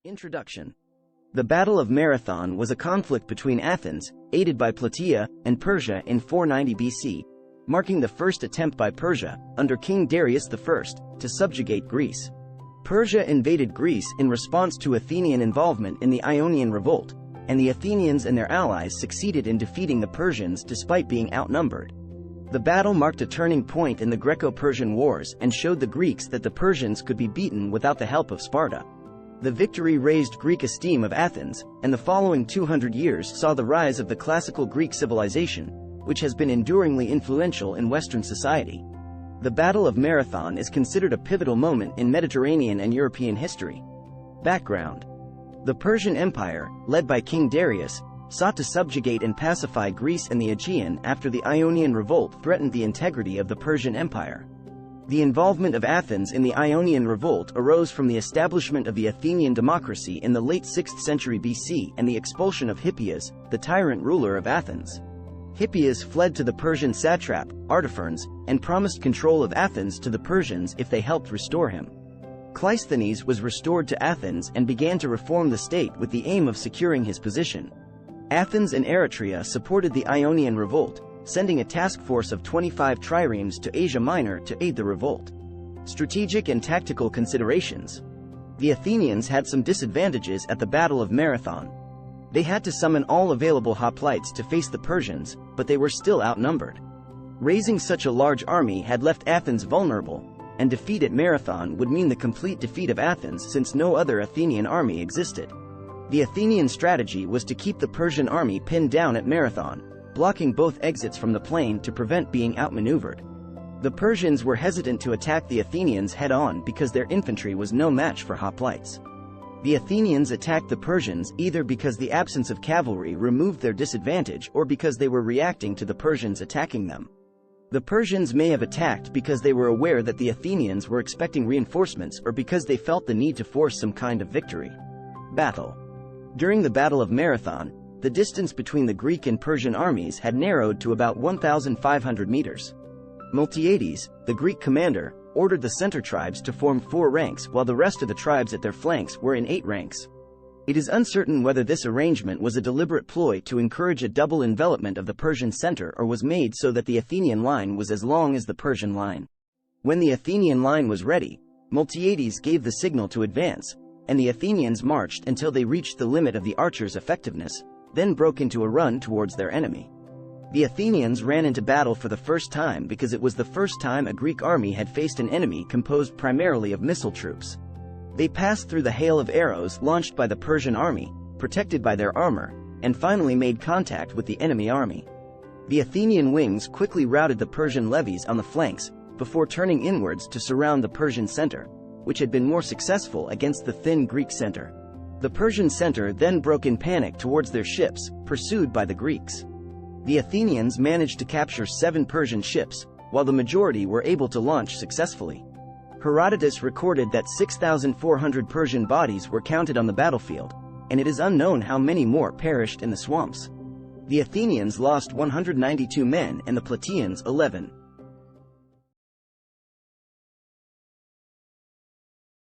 Introduction. The Battle of Marathon was a conflict between Athens, aided by Plataea, and Persia in 490 BC, marking the first attempt by Persia, under King Darius I, to subjugate Greece. Persia invaded Greece in response to Athenian involvement in the Ionian Revolt, and the Athenians and their allies succeeded in defeating the Persians despite being outnumbered. The battle marked a turning point in the Greco-Persian Wars and showed the Greeks that the Persians could be beaten without the help of Sparta. The victory raised Greek esteem of Athens, and the following 200 years saw the rise of the classical Greek civilization, which has been enduringly influential in Western society. The Battle of Marathon is considered a pivotal moment in Mediterranean and European history. Background. The Persian Empire, led by King Darius, sought to subjugate and pacify Greece and the Aegean after the Ionian Revolt threatened the integrity of the Persian Empire. The involvement of Athens in the Ionian Revolt arose from the establishment of the Athenian democracy in the late 6th century BC and the expulsion of Hippias, the tyrant ruler of Athens. Hippias fled to the Persian satrap, Artaphernes, and promised control of Athens to the Persians if they helped restore him. Cleisthenes was restored to Athens and began to reform the state with the aim of securing his position. Athens and Eretria supported the Ionian Revolt, sending a task force of 25 triremes to Asia Minor to aid the revolt. Strategic and tactical considerations. The Athenians had some disadvantages at the Battle of Marathon. They had to summon all available hoplites to face the Persians, but they were still outnumbered. Raising such a large army had left Athens vulnerable, and defeat at Marathon would mean the complete defeat of Athens since no other Athenian army existed. The Athenian strategy was to keep the Persian army pinned down at Marathon, blocking both exits from the plain to prevent being outmaneuvered. The Persians were hesitant to attack the Athenians head-on because their infantry was no match for hoplites. The Athenians attacked the Persians either because the absence of cavalry removed their disadvantage or because they were reacting to the Persians attacking them. The Persians may have attacked because they were aware that the Athenians were expecting reinforcements or because they felt the need to force some kind of victory. Battle. During the Battle of Marathon, the distance between the Greek and Persian armies had narrowed to about 1,500 meters. Miltiades, the Greek commander, ordered the center tribes to form 4 ranks while the rest of the tribes at their flanks were in 8 ranks. It is uncertain whether this arrangement was a deliberate ploy to encourage a double envelopment of the Persian center or was made so that the Athenian line was as long as the Persian line. When the Athenian line was ready, Miltiades gave the signal to advance, and the Athenians marched until they reached the limit of the archers' effectiveness, then broke into a run towards their enemy. The Athenians ran into battle for the first time because it was the first time a Greek army had faced an enemy composed primarily of missile troops. They passed through the hail of arrows launched by the Persian army, protected by their armor, and finally made contact with the enemy army. The Athenian wings quickly routed the Persian levies on the flanks, before turning inwards to surround the Persian center, which had been more successful against the thin Greek center. The Persian center then broke in panic towards their ships, pursued by the Greeks. The Athenians managed to capture 7 Persian ships, while the majority were able to launch successfully. Herodotus recorded that 6,400 Persian bodies were counted on the battlefield, and it is unknown how many more perished in the swamps. The Athenians lost 192 men and the Plataeans 11.